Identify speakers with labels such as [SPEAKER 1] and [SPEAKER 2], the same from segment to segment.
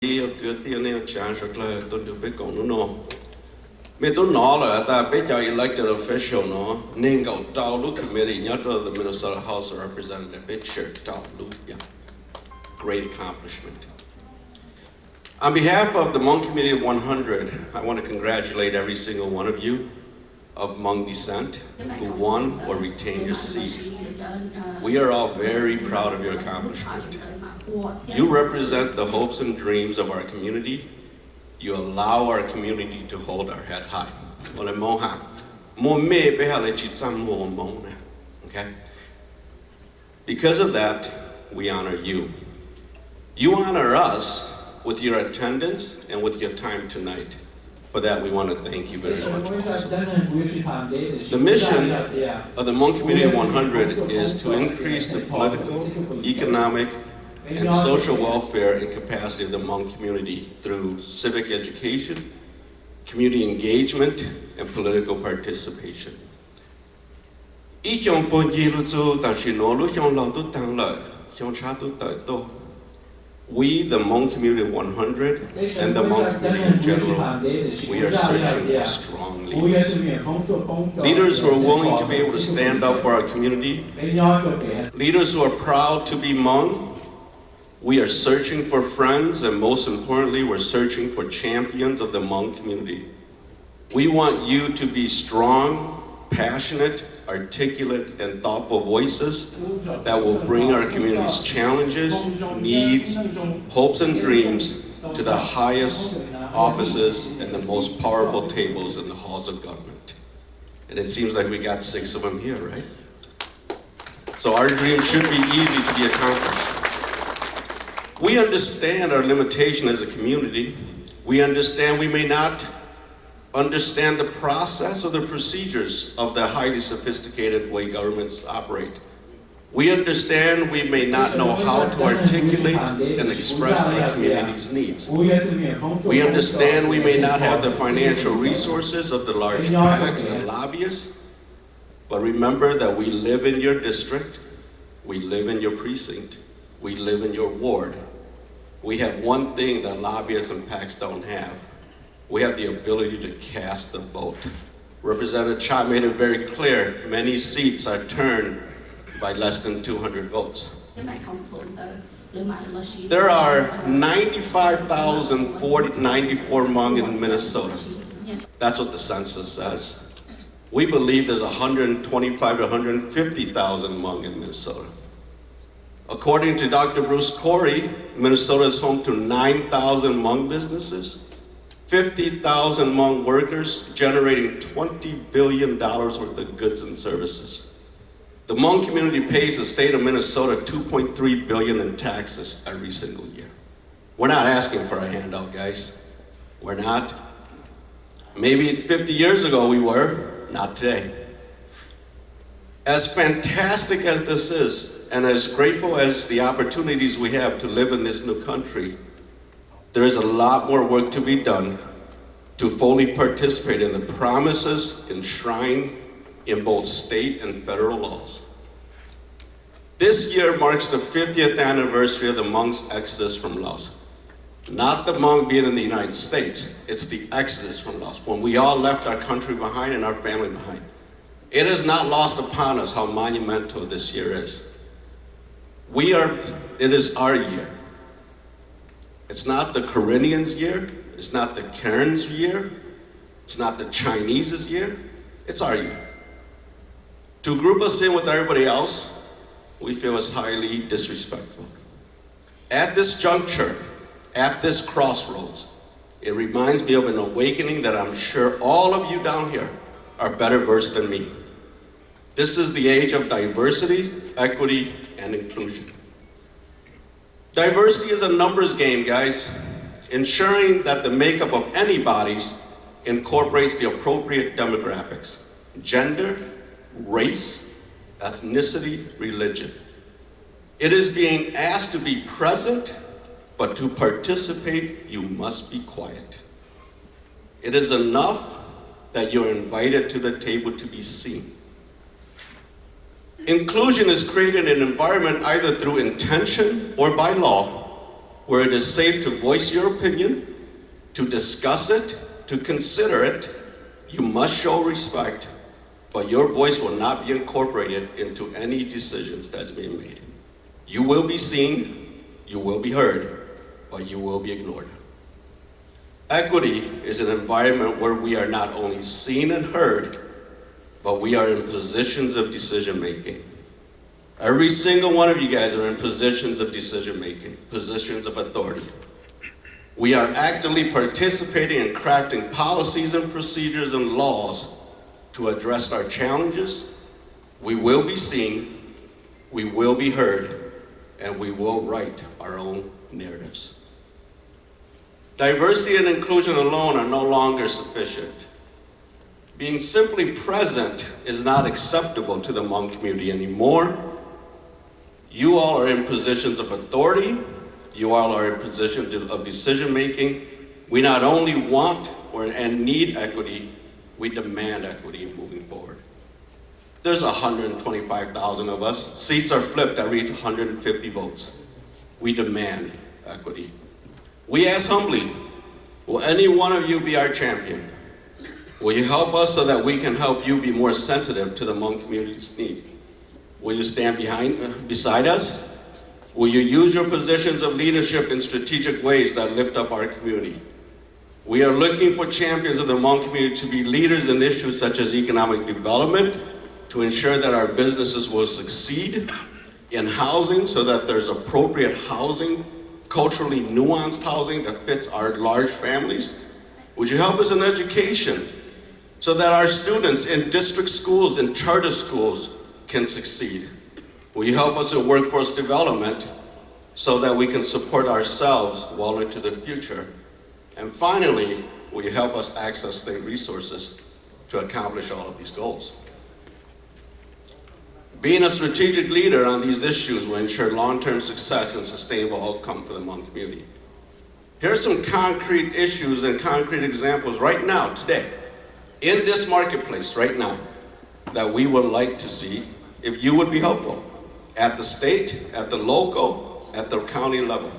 [SPEAKER 1] Yêu good tiền này chán rất là tôi được biết còn nó mình tôi nói là ta biết cho elected official nó nên cầu trao lúc committee nhớ cho the Minnesota House of Representatives biết share trao lúc yeah great accomplishment. On behalf of the Hmong community of 100, I want to congratulate every single one of you of Hmong descent who won or retained your seats. We are all very proud of your accomplishment. You represent the hopes and dreams of our community. You allow our community to hold our head high. Okay? Because of that, we honor you. You honor us with your attendance and with your time tonight. For that, we want to thank you very much also. The mission of the Hmong Community of 100 is to increase the political, economic, and social welfare and capacity of the Hmong community through civic education, community engagement, and political participation. We, the Hmong community of 100, and the Hmong community in general, we are searching for strong leaders. Leaders who are willing to be able to stand up for our community. Leaders who are proud to be Hmong. We are searching for friends, and most importantly, we're searching for champions of the Hmong community. We want you to be strong, passionate, articulate, and thoughtful voices that will bring our community's challenges, needs, hopes, and dreams to the highest offices and the most powerful tables in the halls of government. And it seems like we got 6 of them here, right? So our dreams should be easy to be accomplished. We understand our limitation as a community. We understand we may not understand the process or the procedures of the highly sophisticated way governments operate. We understand we may not know how to articulate and express our community's needs. We understand we may not have the financial resources of the large PACs and lobbyists, but remember that we live in your district, we live in your precinct, we live in your ward. We have one thing that lobbyists and PACs don't have. We have the ability to cast the vote. Representative Cha made it very clear, many seats are turned by less than 200 votes. There are 95,094 Hmong in Minnesota. That's what the census says. We believe there's 125 to 150,000 Hmong in Minnesota. According to Dr. Bruce Corey, Minnesota is home to 9,000 Hmong businesses, 50,000 Hmong workers generating $20 billion worth of goods and services. The Hmong community pays the state of Minnesota $2.3 billion in taxes every single year. We're not asking for a handout, guys. We're not. Maybe 50 years ago we were, not today. As fantastic as this is, and as grateful as the opportunities we have to live in this new country, there is a lot more work to be done to fully participate in the promises enshrined in both state and federal laws. This year marks the 50th anniversary of the Hmong's exodus from Laos. Not the Hmong being in the United States, it's the exodus from Laos, when we all left our country behind and our family behind. It is not lost upon us how monumental this year is. It is our year. It's not the Koreans' year, it's not the Karen's year, it's not the Chinese's year, it's our year. To group us in with everybody else, we feel is highly disrespectful. At this juncture, at this crossroads, it reminds me of an awakening that I'm sure all of you down here are better versed than me. This is the age of diversity, equity, and inclusion. Diversity is a numbers game, guys, ensuring that the makeup of any bodies incorporates the appropriate demographics: gender, race, ethnicity, religion. It is being asked to be present, but to participate, you must be quiet. It is enough that you're invited to the table to be seen. Inclusion is created in an environment either through intention or by law, where it is safe to voice your opinion, to discuss it, to consider it. You must show respect, but your voice will not be incorporated into any decisions that's being made. You will be seen, you will be heard, but you will be ignored. Equity is an environment where we are not only seen and heard, but we are in positions of decision making. Every single one of you guys are in positions of decision making, positions of authority. We are actively participating in crafting policies and procedures and laws to address our challenges. We will be seen, we will be heard, and we will write our own narratives. Diversity and inclusion alone are no longer sufficient. Being simply present is not acceptable to the Hmong community anymore. You all are in positions of authority. You all are in positions of decision making. We not only want and need equity, we demand equity moving forward. There's 125,000 of us. Seats are flipped every 150 votes. We demand equity. We ask humbly, will any one of you be our champion? Will you help us so that we can help you be more sensitive to the Hmong community's need? Will you stand beside us? Will you use your positions of leadership in strategic ways that lift up our community? We are looking for champions of the Hmong community to be leaders in issues such as economic development, to ensure that our businesses will succeed, in housing so that there's appropriate housing, culturally nuanced housing that fits our large families. Would you help us in education so that our students in district schools and charter schools can succeed? Will you help us in workforce development so that we can support ourselves well into the future? And finally, will you help us access state resources to accomplish all of these goals? Being a strategic leader on these issues will ensure long-term success and sustainable outcome for the Hmong community. Here are some concrete issues and concrete examples right now, today, in this marketplace right now, that we would like to see if you would be helpful at the state, at the local, at the county level.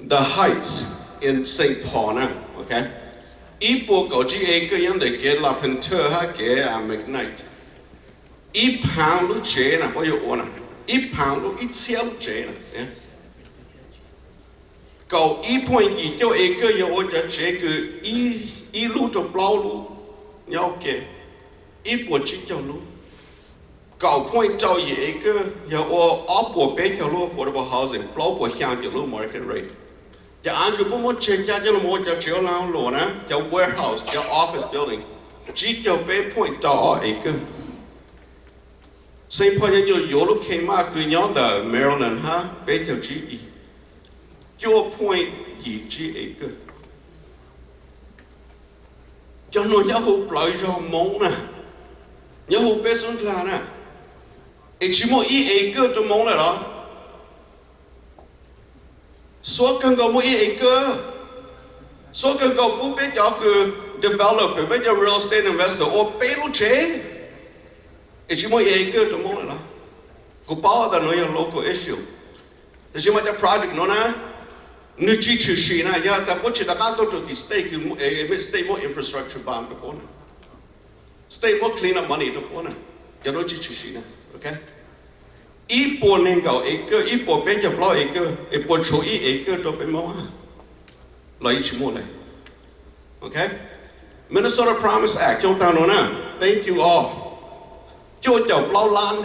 [SPEAKER 1] The Heights in St. Paul now, okay? Ipo go ji eke yan de get la pinter ha ge a McKnight. I pound lu che na po yo ona. I pound lu I tia lu che na. Yeah. Go I point yi jo eke yo o ja che ke I lu to plau lu. Nhau ke. I po chi jo lu. Go point jo yi eke yo o apo be jo lu affordable housing. Plau po hyang jo lu market rate. Ja an ke po mo che ja jo mo ja che lao lo na. Ja warehouse, ja office building. Ji jo be point da eke. St. Paul nhân yolo came out cứ nhau the Maryland ha bé theo chi your point gì chi eke cho nó nhớ hụp lại cho mong nè nhớ hụp bé xuân là nè chỉ một eke cho mong là đó số cần có một eke số cần có bút bé cho cứ developer bé cho real estate investor ô bé lu chế chỉ một eke cho mong là cô bảo là nó là local issueแต่chỉ một cái project nó nè nếu chỉ chịu xí nè ya ta có chỉ ta cao tổ chức state cái state more infrastructure bam cho cô nè state more clean up money cho cô nè ya nó chỉ chịu xí nè okay ít bộ nên cầu eke ít bộ bé cho bao eke ít bộ chỗ ít eke cho bé mong ha lấy chỉ một này okay Minnesota Promise Act chúng ta nói nè thank you all cho cháu bao lan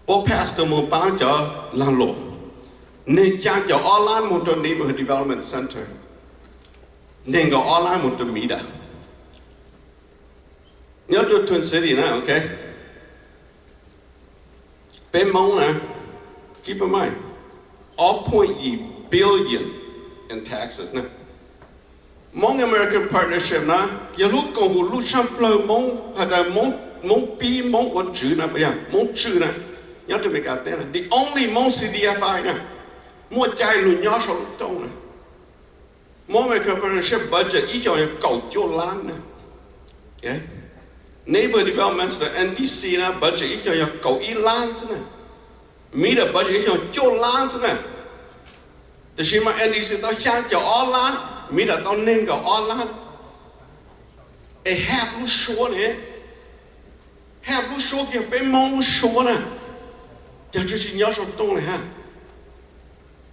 [SPEAKER 1] bố pastor một bán cho lan lộ nên cha cháu online một trong neighborhood development center nên có online một trong mỹ đã nhớ cho Twin City nè okay bên mong nè keep in mind 1.8 billion in taxes nè Hmong American Partnership nè giờ lúc còn hụt lúc sample mong hay là mong pi mong quân chữ nè bây giờ mong chữ nè nhớ cho mình cả tên là the only mong CDFI nè mua chai luôn nhớ sau lúc trâu nè Hmong American Partnership budget ít cho cầu cho lan nè okay Neighborhood Development the NDC nè budget ít cho cầu ít lan nè Media budget ít cho lan nè The Shima NDC to Shank your all land, meet at on Ninga all land. A half loose shore, eh? Half loose shore, get a mon shore. Just in your don't have.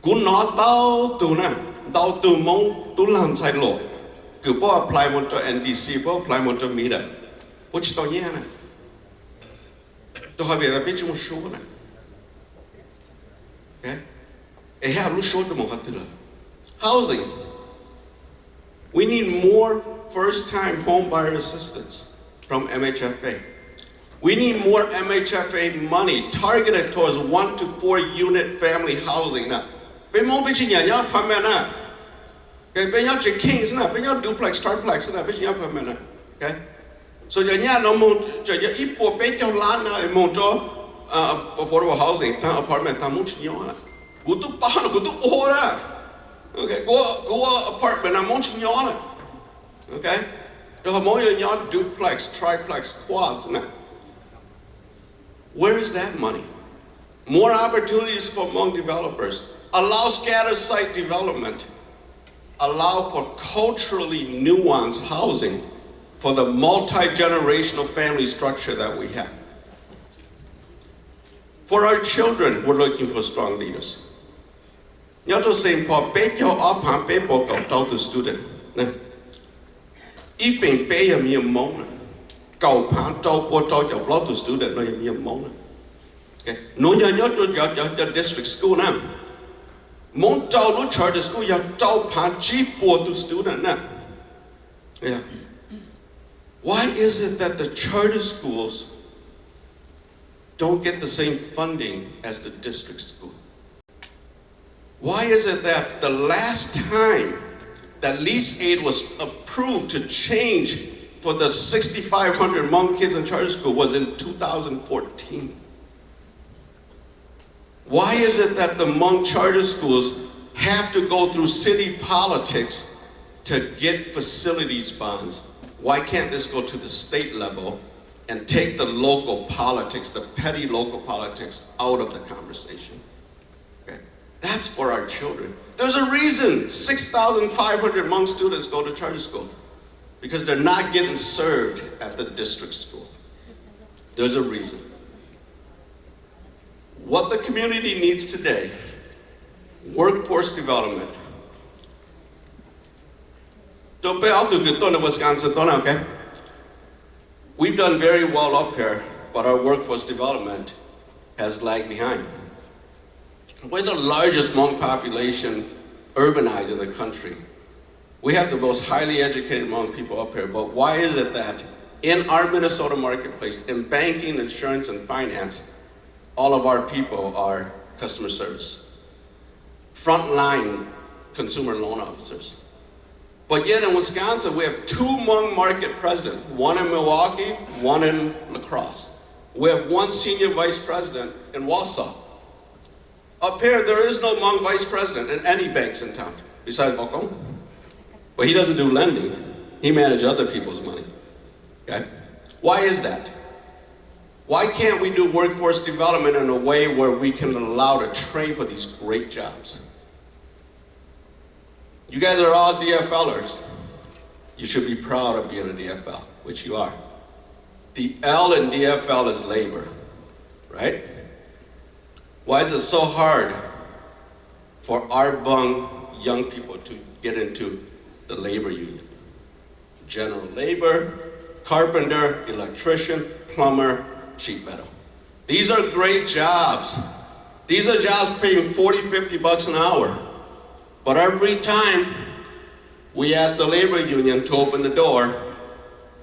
[SPEAKER 1] Good not thou do na, thou do mon do land side law. Good boy apply one to NDC, boy apply one to meter. Which don't ye? To have a bit more shore. Okay? A half loose short the Mohatilla. Housing. We need more first-time home buyer assistance from MHFA. We need more MHFA money targeted towards 1 to 4 unit family housing. Now, be more bitching ya permanent. Okay, be your kings na, be your duplex, triplex na, be your permanent. Okay, so ya no more. Ya ipo be your land na moto affordable housing, ta apartment ta much nyona. Go to pahano, go to ora. Okay, go apartment na much nyona. Okay, the homoya ya duplex, triplex, quads na. Where is that money? More opportunities for Hmong developers. Allow scattered site development. Allow for culturally nuanced housing for the multi-generational family structure that we have. For our children, we're looking for strong leaders. Nyato St. Paul, be your upon paper go to student. If pay a mere moment. Cầu phán trâu po trâu cho blood to student no yếm mong. Okay, no ya nhớ cho district school na. Mong trâu lu charter school ya trâu phán chi po to student na. Yeah. Why is it that the charter schools don't get the same funding as the district school? Why is it that the last time that lease aid was approved to change for the 6,500 Hmong kids in charter school was in 2014. Why is it that the Hmong charter schools have to go through city politics to get facilities bonds? Why can't this go to the state level and take the local politics, the petty local politics, out of the conversation? Okay. That's for our children. There's a reason 6,500 Hmong students go to charter school. Because they're not getting served at the district school. There's a reason. What the community needs today, workforce development. Okay? We've done very well up here, but our workforce development has lagged behind. We're the largest Hmong population urbanized in the country. We have the most highly educated Hmong people up here, but why is it that in our Minnesota marketplace, in banking, insurance, and finance, all of our people are customer service, frontline consumer loan officers? But yet in Wisconsin, we have 2 Hmong market presidents, one in Milwaukee, one in La Crosse. We have 1 senior vice president in Wausau. Up here, there is no Hmong vice president in any banks in town, besides Bokong. But he doesn't do lending. He manages other people's money. Okay? Why is that? Why can't we do workforce development in a way where we can allow to train for these great jobs? You guys are all DFLers. You should be proud of being a DFL, which you are. The L in DFL is labor, right? Why is it so hard for our Hmong young people to get into the labor union? General labor, carpenter, electrician, plumber, sheet metal. These are great jobs. These are jobs paying 40, 50 bucks an hour. But every time we ask the labor union to open the door,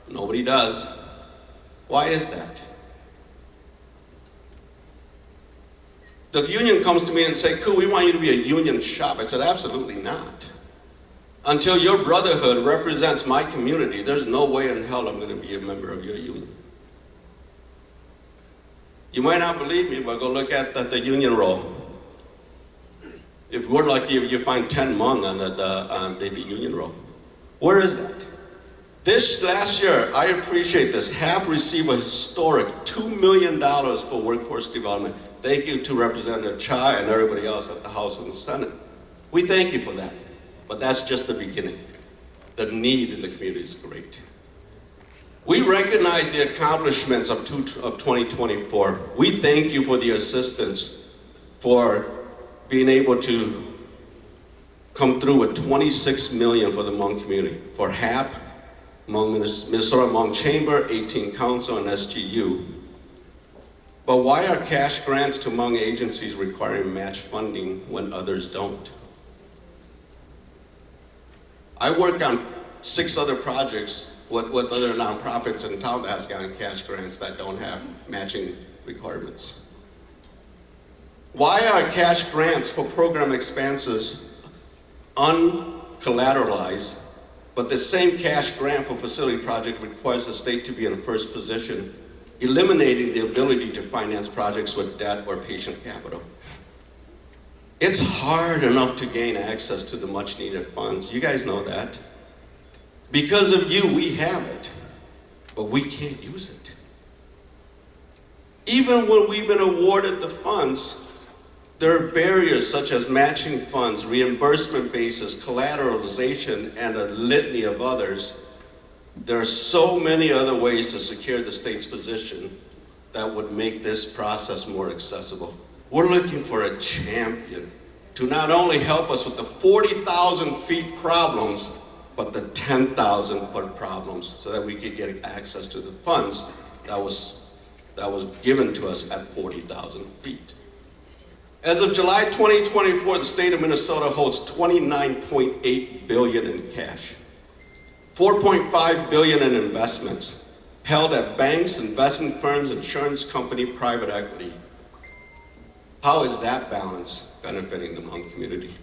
[SPEAKER 1] nobody does. Why is that? The union comes to me and say, "Cool, we want you to be a union shop." I said, "Absolutely not. Until your brotherhood represents my community, there's no way in hell I'm going to be a member of your union." You might not believe me, but go look at the union roll. If we're lucky, you find 10 Hmong on the union roll. Where is that? This last year, I appreciate this, have received a historic $2 million for workforce development. Thank you to Representative Chai and everybody else at the House and the Senate. We thank you for that, but that's just the beginning. The need in the community is great. We recognize the accomplishments of 2024. We thank you for the assistance, for being able to come through with $26 million for the Hmong community, for HAP, Minnesota Hmong Chamber, 18 Council, and SGU. But why are cash grants to Hmong agencies requiring match funding when others don't? I work on 6 other projects with other nonprofits in town that has gotten cash grants that don't have matching requirements. Why are cash grants for program expenses uncollateralized, but the same cash grant for facility project requires the state to be in first position, eliminating the ability to finance projects with debt or patient capital? It's hard enough to gain access to the much needed funds. You guys know that. Because of you, we have it, but we can't use it. Even when we've been awarded the funds, there are barriers such as matching funds, reimbursement basis, collateralization, and a litany of others. There are so many other ways to secure the state's position that would make this process more accessible. We're looking for a champion to not only help us with the 40,000 feet problems, but the 10,000 foot problems, so that we could get access to the funds that was given to us at 40,000 feet. As of July 2024, the state of Minnesota holds $29.8 billion in cash, $4.5 billion in investments held at banks, investment firms, insurance company, private equity. How is that balance benefiting the Hmong community?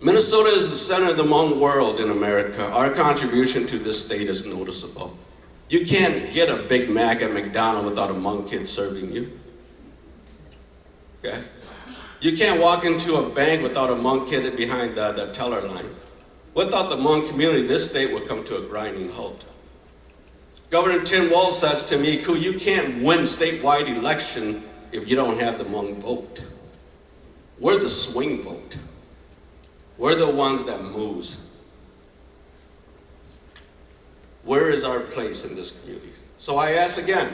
[SPEAKER 1] Minnesota is the center of the Hmong world in America. Our contribution to this state is noticeable. You can't get a Big Mac at McDonald's without a Hmong kid serving you. Okay? You can't walk into a bank without a Hmong kid behind the teller line. Without the Hmong community, this state would come to a grinding halt. Governor Tim Walz says to me, "Ku, you can't win statewide election if you don't have the Hmong vote. We're the swing vote. We're the ones that moves. Where is our place in this community?" So I ask again,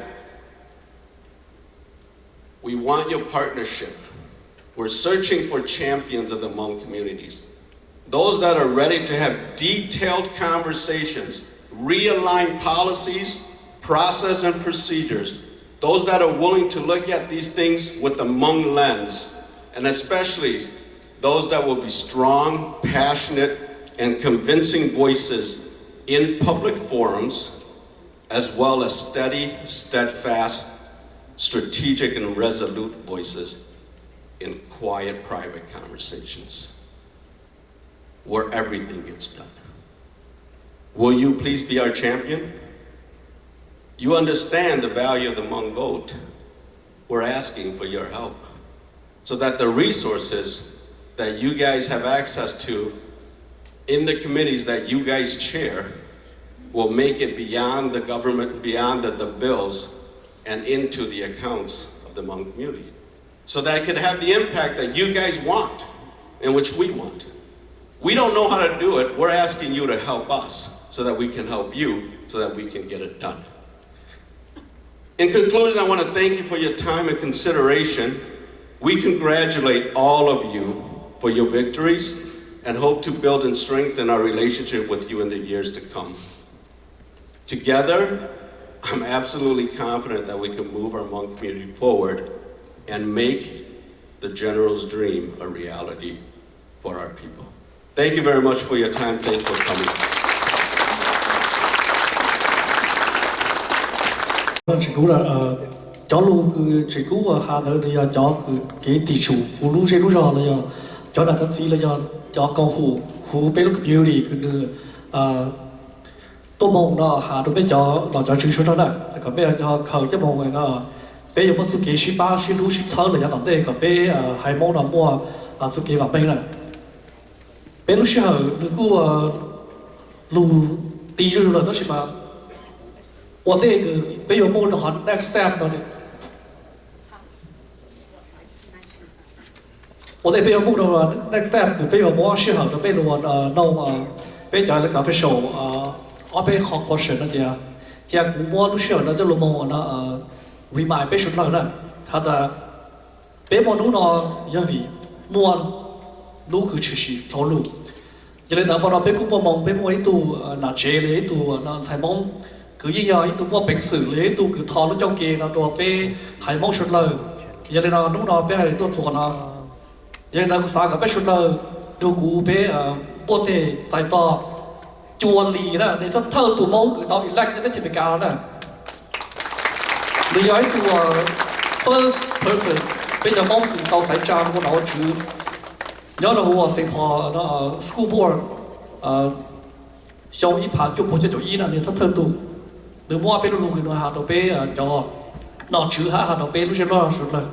[SPEAKER 1] we want your partnership. We're searching for champions of the Hmong communities. Those that are ready to have detailed conversations, realign policies, process, and procedures. Those that are willing to look at these things with the Hmong lens, and especially those that will be strong, passionate, and convincing voices in public forums, as well as steady, steadfast, strategic, and resolute voices in quiet, private conversations where everything gets done. Will you please be our champion? You understand the value of the Hmong vote. We're asking for your help so that the resources that you guys have access to in the committees that you guys chair will make it beyond the government, beyond the bills, and into the accounts of the Hmong community. So that it could have the impact that you guys want and which we want. We don't know how to do it. We're asking you to help us so that we can help you so that we can get it done. In conclusion, I want to thank you for your time and consideration. We congratulate all of you for your victories and hope to build and strengthen our relationship with you in the years to come. Together, I'm absolutely confident that we can move our Hmong community forward and make the General's dream a reality for our people. Thank you very much for your time. Thank you for coming.
[SPEAKER 2] Chỉ cú là cho lu chỉ cú hà đỡ thì cho cái tỷ số của lu sẽ lu rõ là cho đặt cái gì là cho cầu hủ bên lúc nhiều đi cứ tô mông nó hà đối với cho chữ số đó còn bây giờ cho khởi cái mông này nó bây giờ một số cái ship ba ship lu ship sáu là cho đây còn bây hai mông là mua số cái vào bên này bên lúc sau được cú lu tỷ số là đó là我这个没有梦的话 ，next step 呢？我哋比較目到話 next step 佢比較冇適合嘅，比如話弄比較咧咖啡手我比學 question 那啲啊，即係古摸都適合那啲路摸remind 比出嚟啦，他的比摸弄到因為摸路佢持續走路，就係那麼比古摸比摸一度那借咧一度那才摸佢依家一度摸平時咧一度佢ทอแล้วเจ้าเก那ตัว比係摸出嚟，就係那弄到比係ตัวส่วนยังนักศึกษากับไปชุดเราดูกูไปปวดเตะใจต่อจวนลีนะในถ้าเท่าตัวมองคือตอนอีแรกจะได้จิตวิการแล้วนะในย้ายตัว first person เป็นจะมองคือตอนสายจานของเราจืดย้อนเราหัวเสียพอนะ school board ช่วงอีผ่านจุดพอจะจุดอีนะเนี่ยถ้าเธอตัวหรือว่าไปรู้คือหน่วยหาตัวไปจอนอนจืดหาตัวไปรู้ใช่ไหมสุดเลย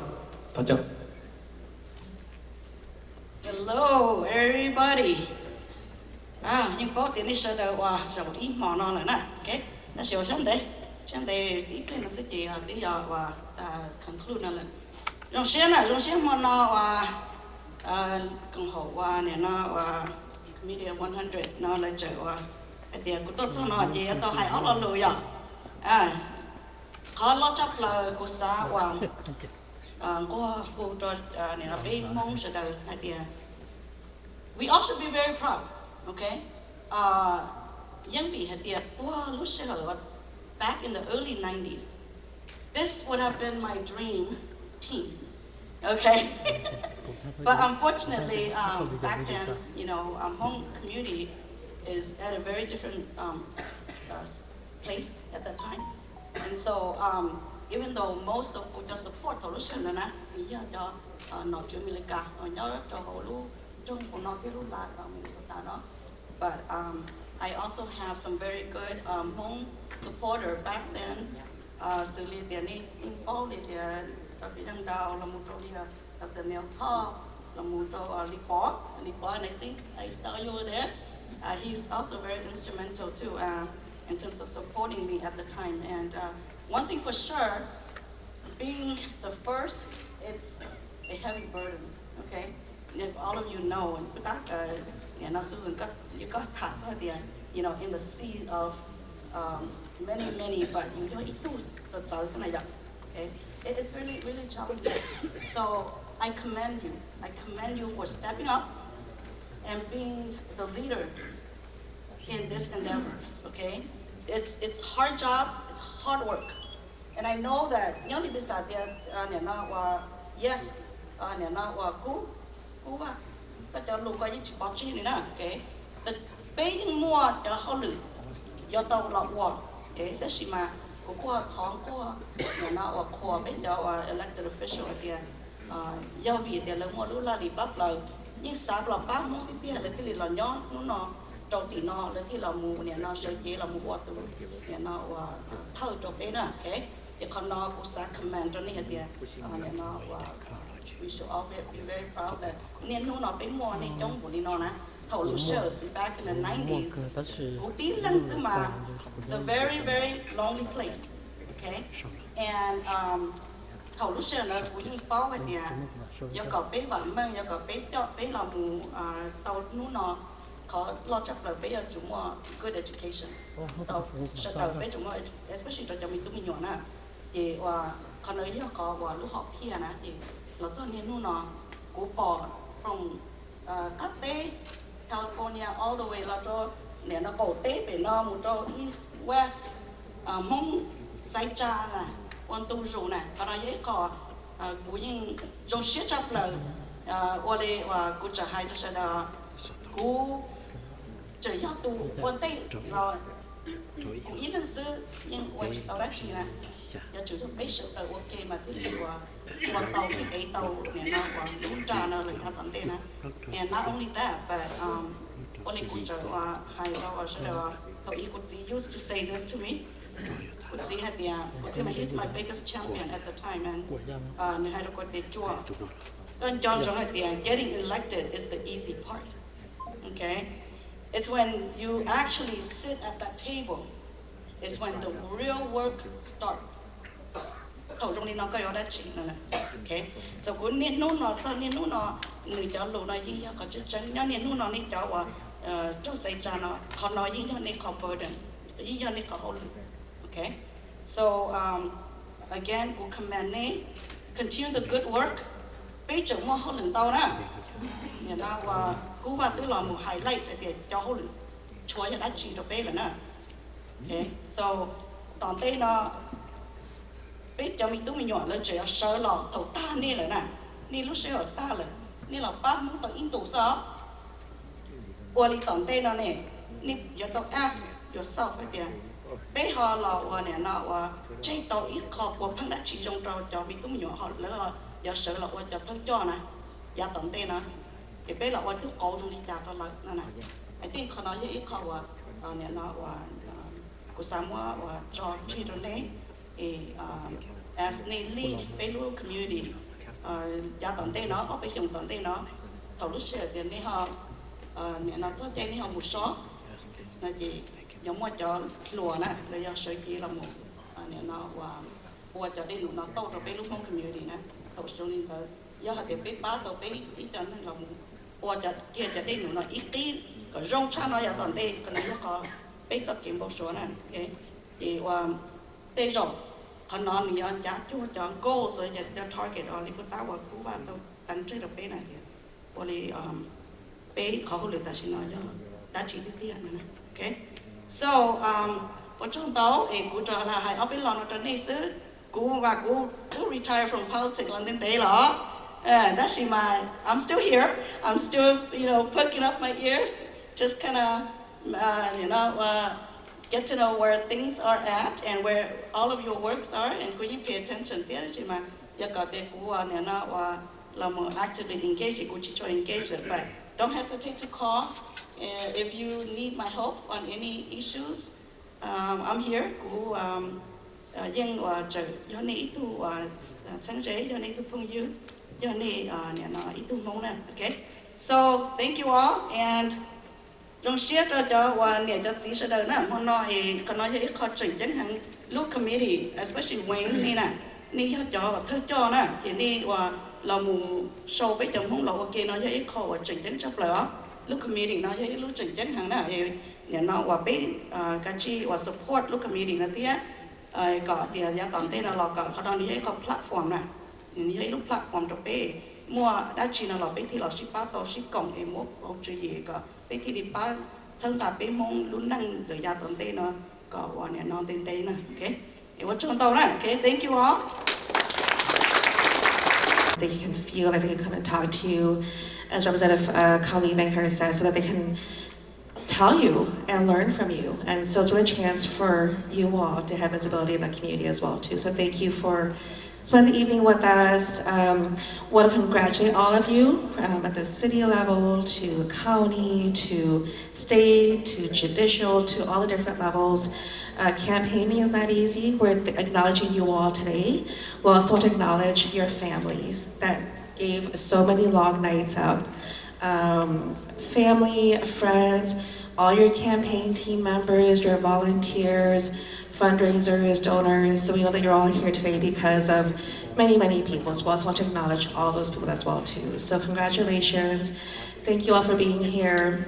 [SPEAKER 2] ท่านเจ้า
[SPEAKER 3] Hello, everybody. Nhưng có tiền đi sơ đầu rồi ít mỏ non rồi nè. Okay, ta sẽ sang đây tiếp lên nó sẽ chỉ tí giờ và conclude là trong xe mỏ non và công hộ và này nó và media 100 nó lại trở và cái tiền của tôi cho nó chỉ tôi hay ở lo lười khó lo chấp là của xã và cô cho này là bé mong sơ đầu cái tiền. We all should be very proud, okay? Young Vi had back in the early 90s. This would have been my dream team, okay? But unfortunately, back then, Hmong community is at a very different place at that time. And so, even though most of the support, but I also have some very good Hmong supporter back then. Xử lý tiền in bao thì cái thằng đào là một trâu đi Dr. Neil Paul là một trâu Lipo, and I think I saw you over there. He's also very instrumental too in terms of supporting me at the time. And one thing for sure, being the first, it's a heavy burden. Okay. And if all of you know, Susan you got caught there, in the sea of many, but okay, it's really, really challenging. So I commend you. I commend you for stepping up and being the leader in this endeavors. Okay, it's hard job, it's hard work, and I know that yes, but the look at each botching, okay? The paying more the holly, your dog lot war, okay? The Shima, Kukua, Tonko, or core, or elected official again. Yavi, the Lamolula, Babla, in Sabla, Bamo, the little Lanyon, no, Dotino, the Tilamu, and now show Yelamu water, and now Tout of Ena, okay? You cannot go sack commander near there, and now. We should all be very proud that back in the 90s. It's a very, very lonely place. Okay? And good education. Especially from California all the way east, west, Hmong, Saicha, one two zone, but I call don't shit up what they good to hide go to Yatu one day. Even so, in what you thought actually. Giờ chủ thực basic ok mà cái điều tàu cái ấy tàu này nó đúng ra nó lại hạ tận tiền and not only that but only could hay đó sẽ là how he could used to say this to me could see had he's my biggest champion at the time and hay đó có thể chua còn John cho getting elected is the easy part okay it's when you actually sit at that table is when the real work starts. Okay, so good người cho lũ nói gì có chút chân nhớ nên nó này cho cho xây ra nó họ nói gì cho nên có burden gì cho nên có hold okay so again we commend ne continue the good work bây giờ mua họ luyện tàu nè nhà nào cú và tôi làm một highlight để cho họ luyện chúa đã chỉ được bây giờ nè okay so tòn tê nó bây giờ mình tôi nhỏ lên chỉ sợ lọ thầu ta nè là nè nè lúc sẽ ở ta là nè là bác muốn có in tủ sao qua đi tòn tê nó nè nè giờ tôi ask yourself vậy tiền bây họ là nè nó chơi tàu ít khó của phăng đã chỉ trong trò cho mình tôi nhỏ họ lỡ giờ sợ là cho thân cho nè giờ tòn tê nó thì bây là tôi cố trong đi chặt cho là nè I think họ nói ít khó nè nó của Samoa cho chơi đó nè as they lead Belu community, gia tận tây nó, ở bên trong tận tây nó, thầu lúc xưa thì này họ, nó cho chơi này họ một số, là gì, giống như cho lúa nè, là do sợi chỉ là một, này nó và cho đến nó tàu cho Belu Hmong community nè, thầu số nên tới, do họ để biết bá tàu biết ít cho nên là một, và cho kia cho đến nó ít tí, cái rong cha nó gia tận tây, cái này có biết cho kiếm một số nè, okay, thì tây rồi họ nói như anh giá chúa chọn goal rồi cho target rồi thì tao và cú và tao tăng chơi được bé này thì bởi bé họ luyện ta xin nói cho đã chỉ thứ tiền này okay so ở trong đó cú cho là hai ở bên lòn ở trong này xứ cú và cú retire from politics lần đến tế đó that's my I'm still here I'm still perking up my ears just kind of get to know where things are at and where all of your works are, and could you pay attention? There's my actively engaged, but don't hesitate to call if you need my help on any issues. I'm here. Okay. So thank you all and. Trong share cho và nè cho chỉ sẽ đời nè hôm nay còn nói với khó chỉnh chẳng hạn lúc committee especially Wayne nè nè cho thơ cho nè thì nè và là một show với chồng không là ok nói với khó và chỉnh chẳng chấp lỡ lúc committee nói với lúc chỉnh chẳng hạn nè thì nè nó và biết cái chi và support lúc committee nó tiếc có thì giá toàn tên là có họ đang đi có platform nè thì với lúc platform cho bé mua đã chỉ là biết thì là ship bao ship cộng em mua bao nhiêu gì cả biết thì đi bao chân ta biết mong luôn năng được giá tận tây nó có hoàn nè non tên tây nè okay thì what trong tàu nè okay thank you all
[SPEAKER 4] they can feel like they can come and talk to you as Representative Kali Vanghur says so that they can tell you and learn from you and so it's really a chance for you all to have visibility in the community as well too so thank you for spend the evening with us. Want to congratulate all of you at the city level, to county, to state, to judicial, to all the different levels. Campaigning is not easy. We're acknowledging you all today. We also want to acknowledge your families that gave so many long nights out. Family, friends, all your campaign team members, your volunteers, fundraisers, donors, so we know that you're all here today because of many, many people. So we also want to acknowledge all those people as well too. So congratulations. Thank you all for being here.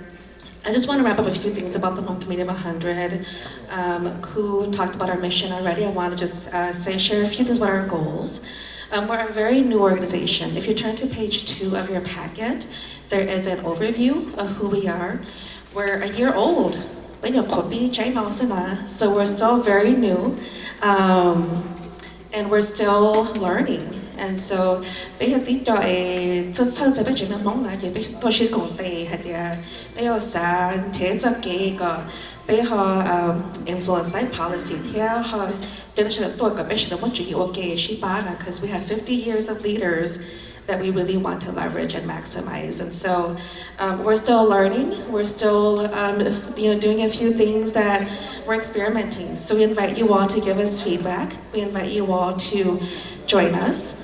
[SPEAKER 4] I just want to wrap up a few things about the Hmong Committee of 100. Ku talked about our mission already. I want to just share a few things about our goals. We're a very new organization. If you turn to page 2 of your packet, there is an overview of who we are. We're a year old. So we're still very new, and we're still learning. And so bây giờ tí cho sơ sẽ biết chuyện Hmong là biết tôi sẽ cổ tệ hay là bây giờ sẽ thế cho cái bây giờ influence like policy theo họ cho nên là tôi có biết là một chuyện ok chỉ ba là because we have 50 years of leaders that we really want to leverage and maximize. And so we're still learning. We're still doing a few things that we're experimenting. So we invite you all to give us feedback. We invite you all to join us.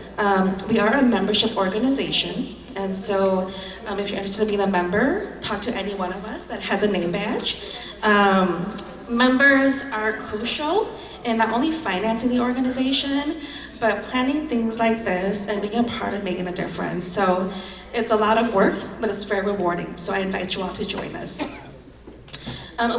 [SPEAKER 4] We are a membership organization. And so if you're interested in being a member, talk to any one of us that has a name badge. Members are crucial in not only financing the organization, but planning things like this and being a part of making a difference. So it's a lot of work, but it's very rewarding. So I invite you all to join us.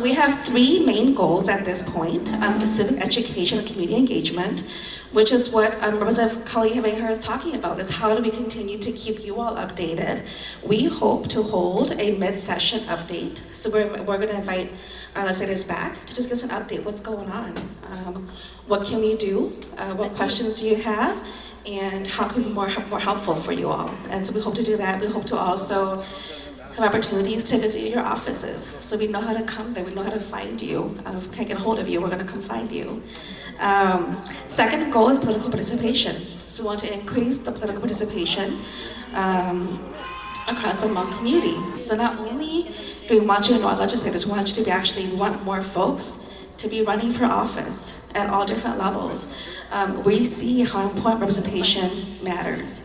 [SPEAKER 4] We have three main goals at this point: civic education and community engagement, which is what Representative Kali Haveher is talking about, is how do we continue to keep you all updated. We hope to hold a mid-session update. So we're going to invite our legislators back to just give us an update, what's going on, what can we do, what questions do you have, and how can we be more helpful for you all. And so we hope to do that. We hope to also have opportunities to visit your offices, so we know how to come there, we know how to find you. If we can't get a hold of you, we're going to come find you. Second goal is political participation. So we want to increase the political participation across the Hmong community. So not only do we want you and our legislators, we want you to we want more folks to be running for office at all different levels. We see how important representation matters.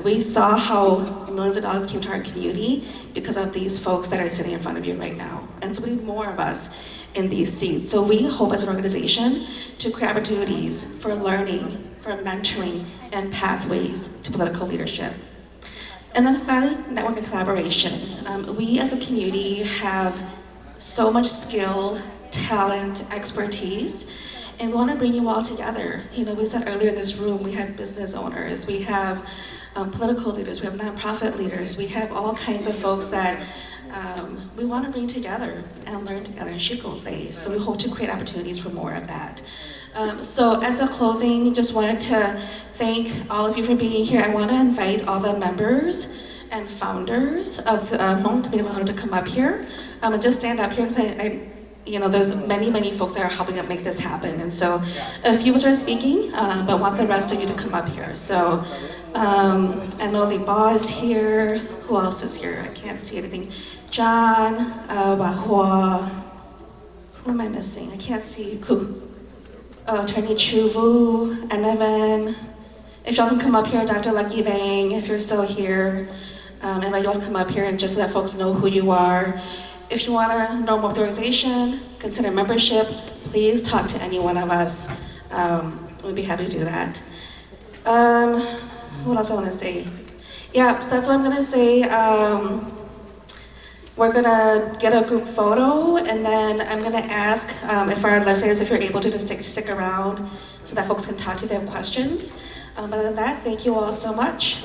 [SPEAKER 4] We saw how millions of dollars came to our community because of these folks that are sitting in front of you right now. And so we need more of us in these seats. So we hope as an organization to create opportunities for learning, for mentoring, and pathways to political leadership. And then finally, network and collaboration. We as a community have so much skill, talent, expertise, and we want to bring you all together. You know, we said earlier in this room, we have business owners, we have political leaders, we have nonprofit leaders, we have all kinds of folks that we want to bring together and learn together in Shiko days. So we hope to create opportunities for more of that. So as a closing, just wanted to thank all of you for being here. I want to invite all the members and founders of the Hmong Community 100 to come up here. And just stand up here because you know, there's many folks that are helping make this happen. And so a few of us are speaking, but want the rest of you to come up here. So I know Li Ba is here. Who else is here? I can't see anything. John, Wahua. Who am I missing? I can't see. Attorney Chuvu, Anavan. If y'all can come up here, Dr. Lucky Vang, if you're still here. Invite you all to come up here and just let folks know who you are. If you want to know more about the organization, consider membership, please talk to any one of us. We'd be happy to do that. What else I want to say? Yeah, so that's what I'm going to say. We're going to get a group photo, and then I'm going to ask if our legislators, if you're able to just stick around so that folks can talk to you if they have questions. Other than that, thank you all so much.